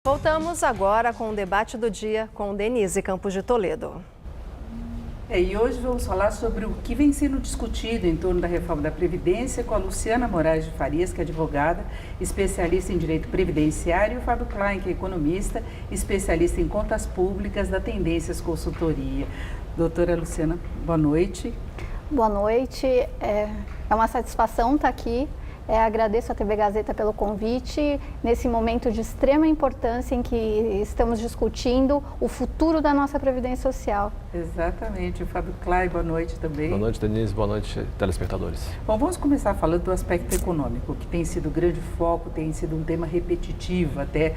Voltamos agora com o debate do dia com Denise Campos de Toledo. E hoje vamos falar sobre o que vem sendo discutido em torno da reforma da Previdência com a Luciana Moraes de Farias, que é advogada, especialista em direito previdenciário, e o Fábio Klein, que é economista, especialista em contas públicas da Tendências Consultoria. Doutora Luciana, boa noite. Boa noite, é uma satisfação estar aqui. Agradeço à TV Gazeta pelo convite, nesse momento de extrema importância em que estamos discutindo o futuro da nossa Previdência Social. Exatamente. O Fábio Klein, boa noite também. Boa noite, Denise. Boa noite, telespectadores. Bom, vamos começar falando do aspecto econômico, que tem sido grande foco, tem sido um tema repetitivo, até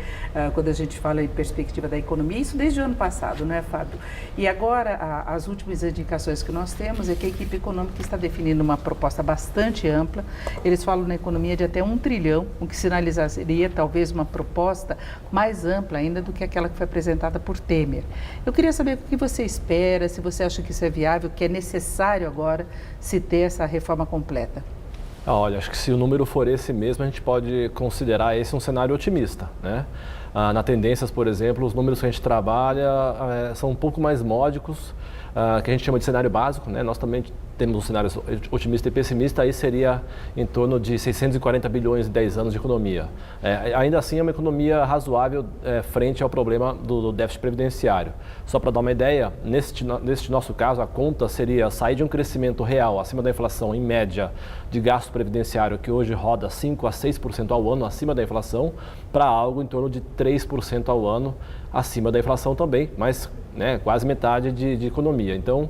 quando a gente fala em perspectiva da economia, isso desde o ano passado, não é, Fábio? E agora, as últimas indicações que nós temos é que a equipe econômica está definindo uma proposta bastante ampla. Eles falam na economia de até 1 trilhão, o que sinalizaria talvez uma proposta mais ampla ainda do que aquela que foi apresentada por Temer. Eu queria saber o que você espera, se você acha que isso é viável, que é necessário agora se ter essa reforma completa. Olha, acho que se o número for esse mesmo, a gente pode considerar esse um cenário otimista, né? Na Tendências, por exemplo, os números que a gente trabalha são um pouco mais módicos, que a gente chama de cenário básico, né? Nós também temos um cenário otimista e pessimista, aí seria em torno de 640 bilhões em 10 anos de economia. Ainda assim é uma economia razoável frente ao problema do déficit previdenciário. Só para dar uma ideia, neste nosso caso, a conta seria sair de um crescimento real acima da inflação, em média, de gasto previdenciário, que hoje roda 5% a 6% ao ano, acima da inflação, para algo em torno de 3% ao ano, acima da inflação também, mas quase metade de economia. Então,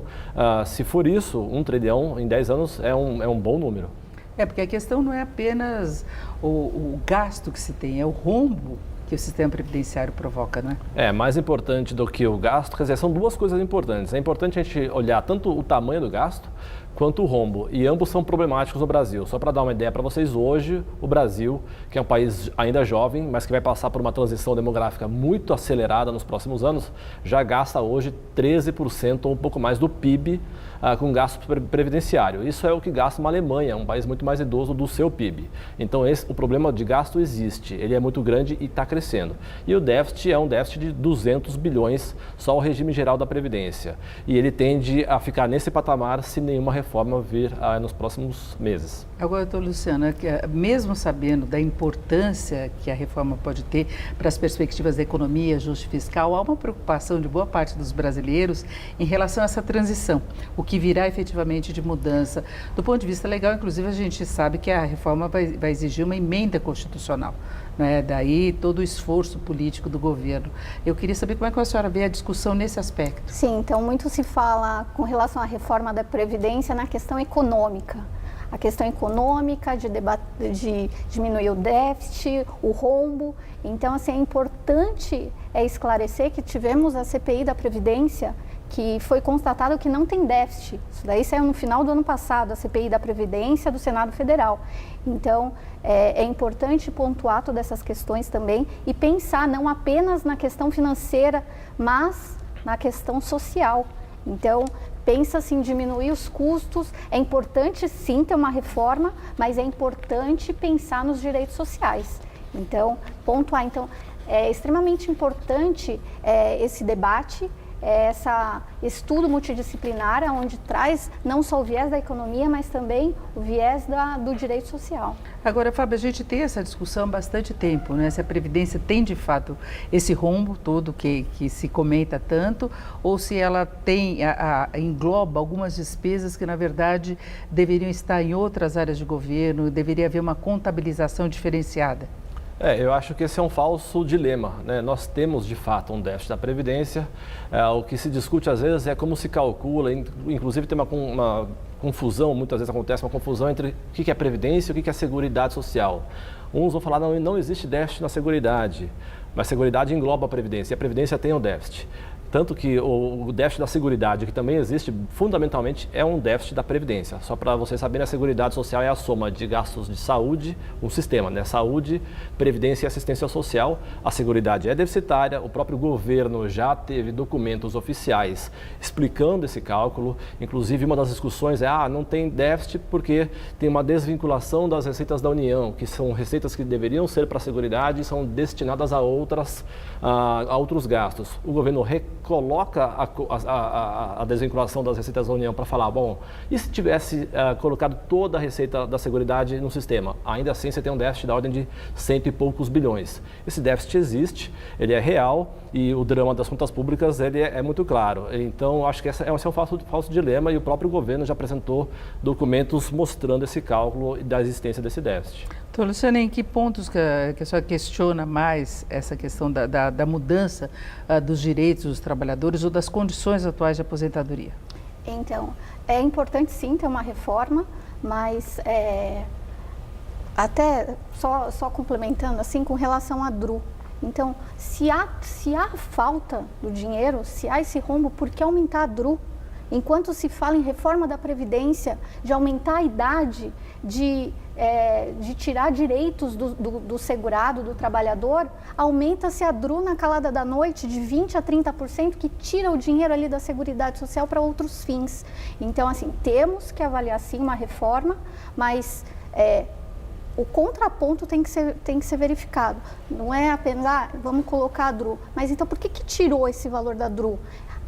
se for isso, 1 trilhão em 10 anos é um bom número. Porque a questão não é apenas o gasto que se tem, é o rombo que o sistema previdenciário provoca, não é? Mais importante do que o gasto, quer dizer, são duas coisas importantes. É importante a gente olhar tanto o tamanho do gasto quanto o rombo, e ambos são problemáticos no Brasil. Só para dar uma ideia para vocês, hoje o Brasil, que é um país ainda jovem, mas que vai passar por uma transição demográfica muito acelerada nos próximos anos, já gasta hoje 13% ou um pouco mais do PIB com gasto previdenciário. Isso é o que gasta uma Alemanha, um país muito mais idoso, do seu PIB. Então o problema de gasto existe, ele é muito grande e está crescendo. E o déficit é um déficit de 200 bilhões, só o regime geral da Previdência. E ele tende a ficar nesse patamar se nenhuma reforma vir nos próximos meses. Agora, doutor Luciana, mesmo sabendo da importância que a reforma pode ter para as perspectivas da economia, ajuste fiscal, há uma preocupação de boa parte dos brasileiros em relação a essa transição, o que virá efetivamente de mudança. Do ponto de vista legal, inclusive, a gente sabe que a reforma vai exigir uma emenda constitucional, né? Daí todo o esforço político do governo. Eu queria saber como é que a senhora vê a discussão nesse aspecto. Sim, então muito se fala com relação à reforma da Previdência na questão econômica. A questão econômica, de diminuir o déficit, o rombo. Então, assim, é importante esclarecer que tivemos a CPI da Previdência, que foi constatado que não tem déficit. Isso daí saiu no final do ano passado, a CPI da Previdência do Senado Federal. Então, é importante pontuar todas essas questões também e pensar não apenas na questão financeira, mas na questão social. Então, pensa-se em diminuir os custos. É importante, sim, ter uma reforma, mas é importante pensar nos direitos sociais. Então, pontuar. Então, é extremamente importante esse debate, esse estudo multidisciplinar, onde traz não só o viés da economia, mas também o viés do direito social. Agora, Fábio, a gente tem essa discussão há bastante tempo, né? Se a Previdência tem, de fato, esse rombo todo que se comenta tanto, ou se ela engloba algumas despesas que, na verdade, deveriam estar em outras áreas de governo, deveria haver uma contabilização diferenciada. Eu acho que esse é um falso dilema, né? Nós temos, de fato, um déficit da Previdência. O que se discute, às vezes, é como se calcula, inclusive tem uma confusão, muitas vezes acontece uma confusão entre o que é Previdência e o que é Seguridade Social. Uns vão falar, não existe déficit na Seguridade, mas a Seguridade engloba a Previdência, e a Previdência tem o déficit. Tanto que o déficit da Seguridade, que também existe, fundamentalmente é um déficit da Previdência. Só para vocês saberem, a Seguridade Social é a soma de gastos de saúde, um sistema, né? Saúde, Previdência e Assistência Social. A Seguridade é deficitária, o próprio governo já teve documentos oficiais explicando esse cálculo. Inclusive, uma das discussões é, não tem déficit porque tem uma desvinculação das receitas da União, que são receitas que deveriam ser para a Seguridade e são destinadas a outros gastos. O governo coloca a desvinculação das receitas da União para falar, bom, e se tivesse colocado toda a receita da Seguridade no sistema? Ainda assim, você tem um déficit da ordem de 100 e poucos bilhões. Esse déficit existe, ele é real e o drama das contas públicas ele é muito claro. Então, acho que esse é um falso dilema e o próprio governo já apresentou documentos mostrando esse cálculo e da existência desse déficit. Então, Luciana, em que pontos que a senhora questiona mais essa questão da mudança dos direitos dos trabalhadores ou das condições atuais de aposentadoria? Então, é importante sim ter uma reforma, mas até só complementando assim com relação à DRU. Então, se há falta do dinheiro, se há esse rombo, por que aumentar a DRU? Enquanto se fala em reforma da Previdência, de aumentar a idade, de tirar direitos do segurado, do trabalhador, aumenta-se a DRU na calada da noite de 20% a 30%, que tira o dinheiro ali da Seguridade Social para outros fins. Então, assim, temos que avaliar sim uma reforma, mas o contraponto tem que ser verificado. Não é apenas, vamos colocar a DRU, mas então por que tirou esse valor da DRU?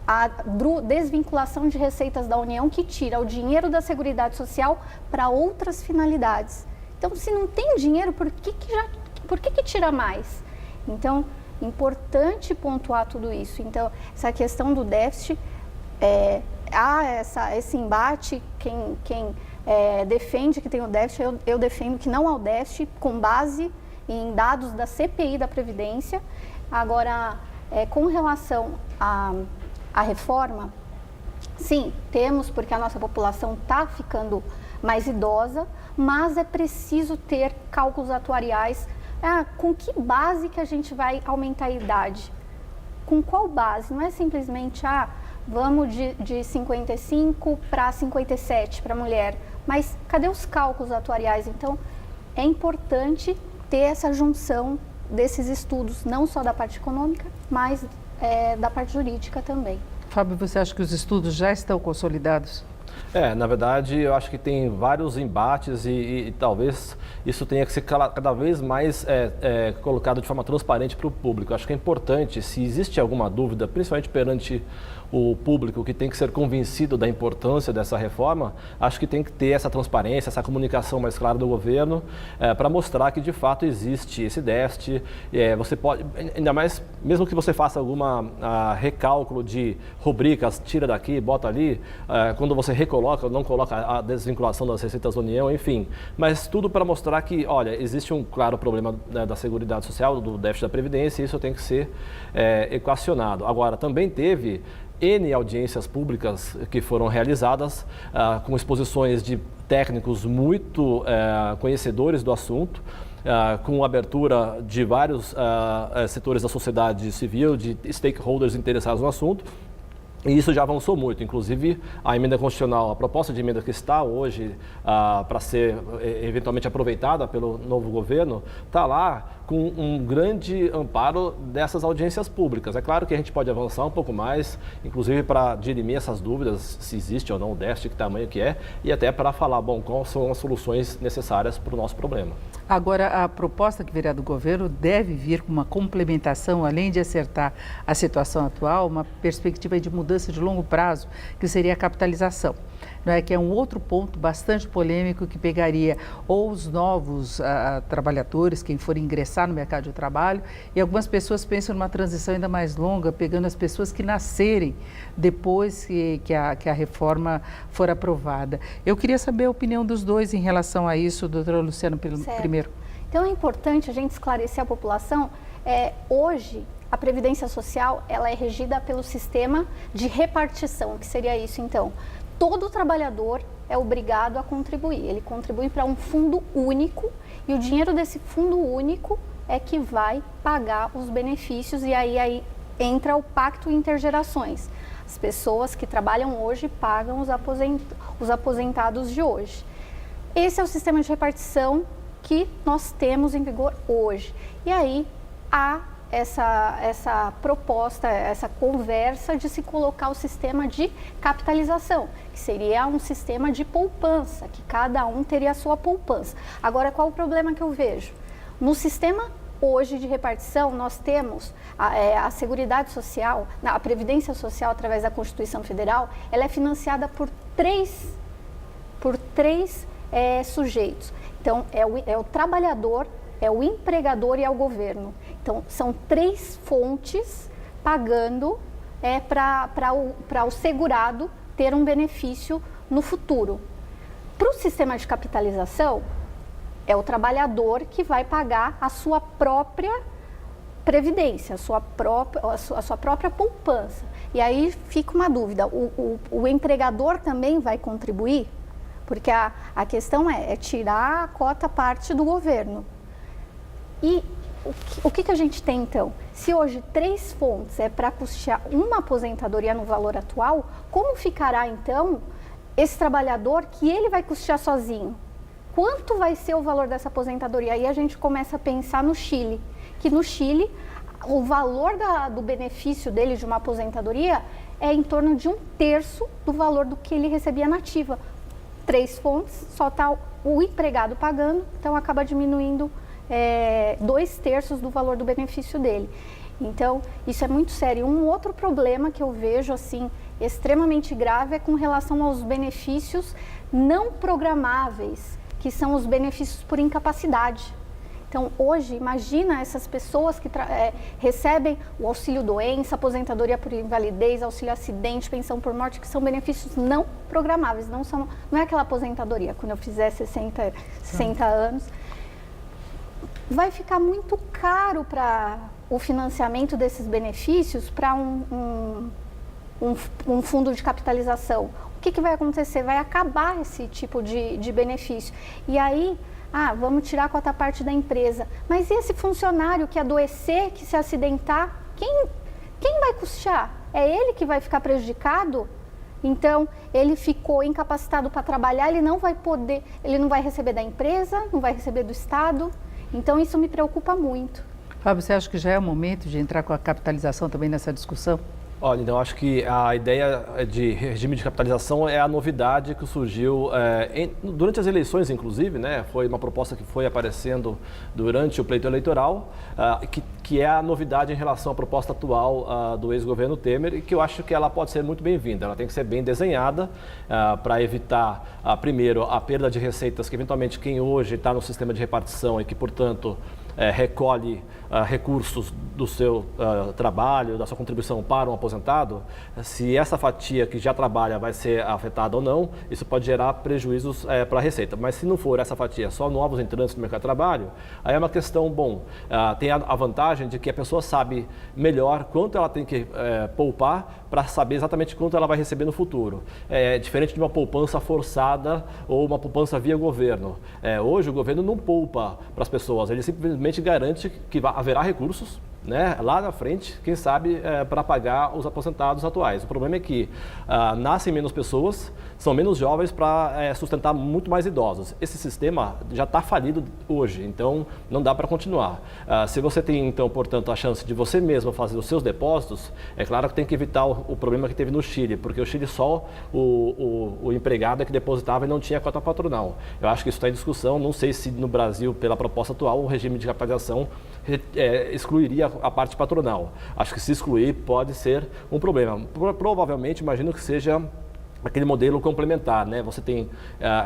A desvinculação de receitas da União que tira o dinheiro da Seguridade Social para outras finalidades. Então, se não tem dinheiro, por que tira mais? Então, importante pontuar tudo isso. Então, essa questão do déficit, há esse embate, quem defende que tem o déficit, eu defendo que não há o déficit, com base em dados da CPI da Previdência. Agora, com relação a reforma, sim, temos, porque a nossa população está ficando mais idosa, mas é preciso ter cálculos atuariais. Com que base que a gente vai aumentar a idade? Com qual base? Não é simplesmente, vamos de 55 para 57 para a mulher, mas cadê os cálculos atuariais? Então, é importante ter essa junção desses estudos, não só da parte econômica, mas da parte jurídica também. Fábio, você acha que os estudos já estão consolidados? Na verdade, eu acho que tem vários embates e talvez isso tenha que ser cada vez mais colocado de forma transparente para o público. Eu acho que é importante, se existe alguma dúvida, principalmente perante o público que tem que ser convencido da importância dessa reforma, acho que tem que ter essa transparência, essa comunicação mais clara do governo para mostrar que de fato existe esse déficit. Você pode, ainda mais, mesmo que você faça alguma recálculo de rubricas, tira daqui, bota ali, quando você recoloca, não coloca a desvinculação das receitas da União, enfim, mas tudo para mostrar que, olha, existe um claro problema da Seguridade Social, do déficit da Previdência, e isso tem que ser equacionado. Agora, também teve N audiências públicas que foram realizadas com exposições de técnicos muito conhecedores do assunto, com abertura de vários setores da sociedade civil, de stakeholders interessados no assunto. E isso já avançou muito, inclusive a emenda constitucional, a proposta de emenda que está hoje para ser eventualmente aproveitada pelo novo governo, está lá com um grande amparo dessas audiências públicas. É claro que a gente pode avançar um pouco mais, inclusive para dirimir essas dúvidas, se existe ou não o déficit, que tamanho que é, e até para falar, bom, quais são as soluções necessárias para o nosso problema. Agora, a proposta que virá do governo deve vir com uma complementação, além de acertar a situação atual, uma perspectiva de mudança de longo prazo, que seria a capitalização. Que é um outro ponto bastante polêmico que pegaria ou os novos trabalhadores, quem for ingressar no mercado de trabalho, e algumas pessoas pensam numa transição ainda mais longa, pegando as pessoas que nascerem depois que a reforma for aprovada. Eu queria saber a opinião dos dois em relação a isso, doutora Luciana, primeiro. Então é importante a gente esclarecer a população. Hoje, a Previdência Social ela é regida pelo sistema de repartição, que seria isso, então. Todo trabalhador é obrigado a contribuir. Ele contribui para um fundo único e o dinheiro desse fundo único é que vai pagar os benefícios e aí entra o Pacto Intergerações. As pessoas que trabalham hoje pagam os aposentados de hoje. Esse é o sistema de repartição que nós temos em vigor hoje. E aí há essa proposta, essa conversa de se colocar o sistema de capitalização, que seria um sistema de poupança, que cada um teria a sua poupança. Agora, qual o problema que eu vejo? No sistema hoje de repartição, nós temos a Seguridade Social, a Previdência Social, através da Constituição Federal, ela é financiada por três sujeitos. Então, é o trabalhador, é o empregador e é o governo. Então, são 3 fontes pagando para o segurado ter um benefício no futuro. Para o sistema de capitalização, é o trabalhador que vai pagar a sua própria previdência, a sua própria poupança. E aí fica uma dúvida, o empregador também vai contribuir? Porque a questão é tirar a cota parte do governo. E o que a gente tem então? Se hoje 3 fontes é para custear uma aposentadoria no valor atual, como ficará então esse trabalhador que ele vai custear sozinho? Quanto vai ser o valor dessa aposentadoria? Aí a gente começa a pensar no Chile, que no Chile o valor do benefício dele de uma aposentadoria é em torno de 1/3 do valor do que ele recebia na ativa. 3 fontes, só está o empregado pagando, então acaba diminuindo 2/3 do valor do benefício dele. Então, isso é muito sério. Um outro problema que eu vejo, assim, extremamente grave é com relação aos benefícios não programáveis, que são os benefícios por incapacidade. Então, hoje, imagina essas pessoas que recebem o auxílio-doença, aposentadoria por invalidez, auxílio-acidente, pensão por morte, que são benefícios não programáveis, não é aquela aposentadoria, quando eu fizer 60 anos. Vai ficar muito caro para o financiamento desses benefícios para um fundo de capitalização. O que vai acontecer? Vai acabar esse tipo de benefício. E aí, vamos tirar a cota parte da empresa. Mas e esse funcionário que adoecer, que se acidentar, quem vai custear? É ele que vai ficar prejudicado? Então, ele ficou incapacitado para trabalhar, ele não vai receber da empresa, não vai receber do Estado. Então, isso me preocupa muito. Fábio, você acha que já é o momento de entrar com a capitalização também nessa discussão? Olha, então, acho que a ideia de regime de capitalização é a novidade que surgiu durante as eleições, inclusive, né? Foi uma proposta que foi aparecendo durante o pleito eleitoral, que é a novidade em relação à proposta atual do ex-governo Temer, e que eu acho que ela pode ser muito bem-vinda. Ela tem que ser bem desenhada para evitar, primeiro, a perda de receitas que, eventualmente, quem hoje está no sistema de repartição e que, portanto, recolhe recursos do seu trabalho, da sua contribuição para um aposentado, se essa fatia que já trabalha vai ser afetada ou não, isso pode gerar prejuízos para a Receita. Mas se não for essa fatia só novos entrantes no mercado de trabalho, aí é uma questão, tem a vantagem de que a pessoa sabe melhor quanto ela tem que poupar para saber exatamente quanto ela vai receber no futuro. É diferente de uma poupança forçada ou uma poupança via governo. Hoje o governo não poupa para as pessoas, ele simplesmente garante que haverá recursos, né, lá na frente, quem sabe, para pagar os aposentados atuais. O problema é que nascem menos pessoas, são menos jovens para sustentar muito mais idosos. Esse sistema já está falido hoje, então não dá para continuar. Se você tem, então, portanto, a chance de você mesmo fazer os seus depósitos, é claro que tem que evitar o problema que teve no Chile, porque o Chile só o empregado é que depositava e não tinha cota patronal. Eu acho que isso está em discussão, não sei se no Brasil, pela proposta atual, o regime de capitalização excluiria a parte patronal. Acho que se excluir pode ser um problema. Provavelmente, imagino que seja aquele modelo complementar, né? Você tem,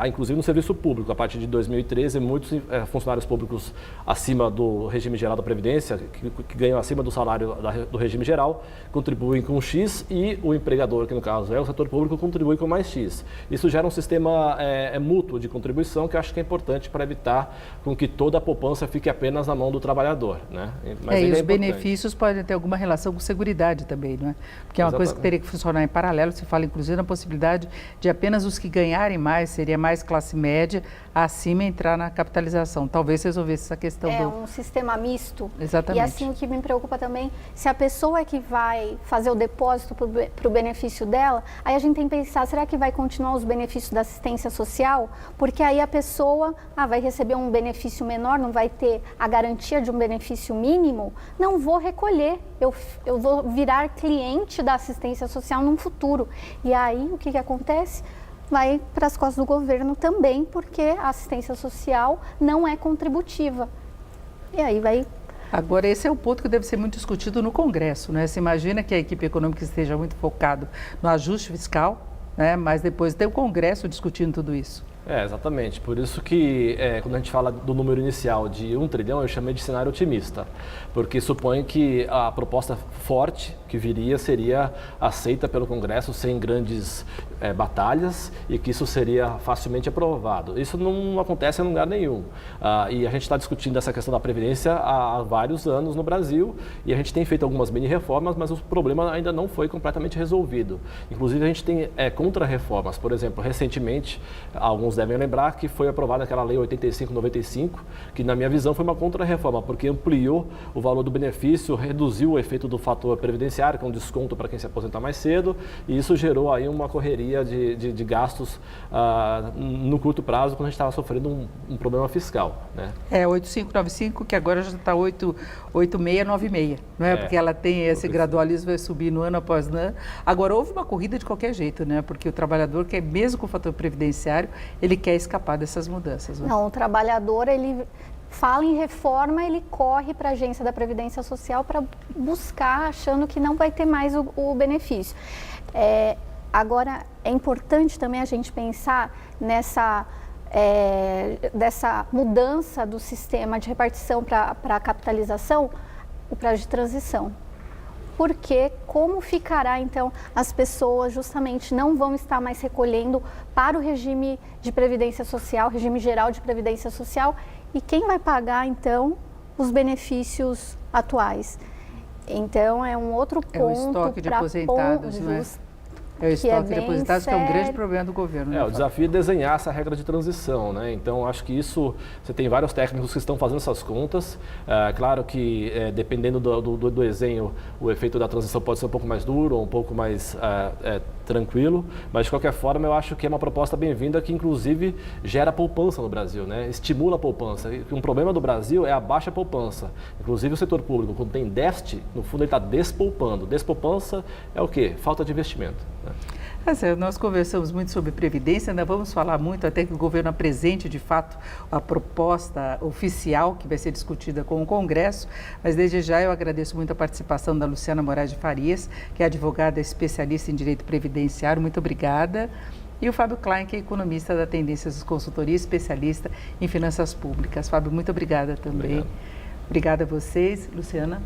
inclusive no serviço público, a partir de 2013, muitos funcionários públicos acima do regime geral da Previdência, que ganham acima do salário do regime geral, contribuem com X e o empregador, que no caso é o setor público, contribui com mais X. Isso gera um sistema mútuo de contribuição que eu acho que é importante para evitar com que toda a poupança fique apenas na mão do trabalhador, né? Mas e os benefícios podem ter alguma relação com seguridade também, não é? Porque é uma coisa que teria que funcionar em paralelo. Se fala, inclusive, na possibilidade possibilidade de apenas os que ganharem mais, seria mais classe média, acima entrar na capitalização. Talvez resolvesse essa questão um sistema misto. Exatamente. E assim, o que me preocupa também, se a pessoa é que vai fazer o depósito para o benefício dela, aí a gente tem que pensar, será que vai continuar os benefícios da assistência social? Porque aí a pessoa vai receber um benefício menor, não vai ter a garantia de um benefício mínimo, não vou recolher, eu vou virar cliente da assistência social num futuro. E aí, o que acontece? Vai para as costas do governo também, porque a assistência social não é contributiva. E aí vai... Agora, esse é o ponto que deve ser muito discutido no Congresso, né? Você imagina que a equipe econômica esteja muito focado no ajuste fiscal, né? Mas depois tem o Congresso discutindo tudo isso. Exatamente. Por isso que quando a gente fala do número inicial de 1 trilhão, eu chamei de cenário otimista, porque supõe que a proposta forte que viria seria aceita pelo Congresso sem grandes batalhas e que isso seria facilmente aprovado. Isso não acontece em lugar nenhum. E a gente está discutindo essa questão da Previdência há vários anos no Brasil e a gente tem feito algumas mini-reformas, mas o problema ainda não foi completamente resolvido. Inclusive, a gente tem contra-reformas. Por exemplo, recentemente, alguns devem lembrar que foi aprovada aquela Lei 85/95, que na minha visão foi uma contra-reforma, porque ampliou o valor do benefício, reduziu o efeito do fator previdenciário, que é um desconto para quem se aposentar mais cedo, e isso gerou aí uma correria de gastos no curto prazo, quando a gente estava sofrendo um problema fiscal, né? 8595, que agora já está 8696, não é? Porque ela tem esse gradualismo, vai subir no ano após ano. Agora, houve uma corrida de qualquer jeito, né? Porque o trabalhador quer, mesmo com o fator previdenciário, ele quer escapar dessas mudanças. Não, o trabalhador, ele fala em reforma, ele corre para a agência da Previdência Social para buscar, achando que não vai ter mais o benefício. Agora, é importante também a gente pensar dessa mudança do sistema de repartição para a capitalização, o prazo de transição. Porque como ficará, então, as pessoas justamente não vão estar mais recolhendo para o regime de previdência social, regime geral de previdência social, e quem vai pagar, então, os benefícios atuais? Então, é um outro ponto. É o estoque de aposentados, não é? É o estoque de aposentados, que é um grande problema do governo. Né? O desafio é desenhar essa regra de transição, né? Então, acho que isso, você tem vários técnicos que estão fazendo essas contas. Claro que, dependendo do desenho, o efeito da transição pode ser um pouco mais duro ou um pouco mais tranquilo, mas, de qualquer forma, eu acho que é uma proposta bem-vinda que, inclusive, gera poupança no Brasil, né? Estimula a poupança. E um problema do Brasil é a baixa poupança. Inclusive, o setor público, quando tem déficit, no fundo, ele está despoupando. Despoupança é o quê? Falta de investimento. Nós conversamos muito sobre Previdência, ainda vamos falar muito até que o governo apresente de fato a proposta oficial que vai ser discutida com o Congresso, mas desde já eu agradeço muito a participação da Luciana Moraes de Farias, que é advogada especialista em direito previdenciário, muito obrigada. E o Fábio Klein, que é economista da Tendências Consultoria, especialista em finanças públicas. Fábio, muito obrigada também. Obrigada a vocês. Luciana.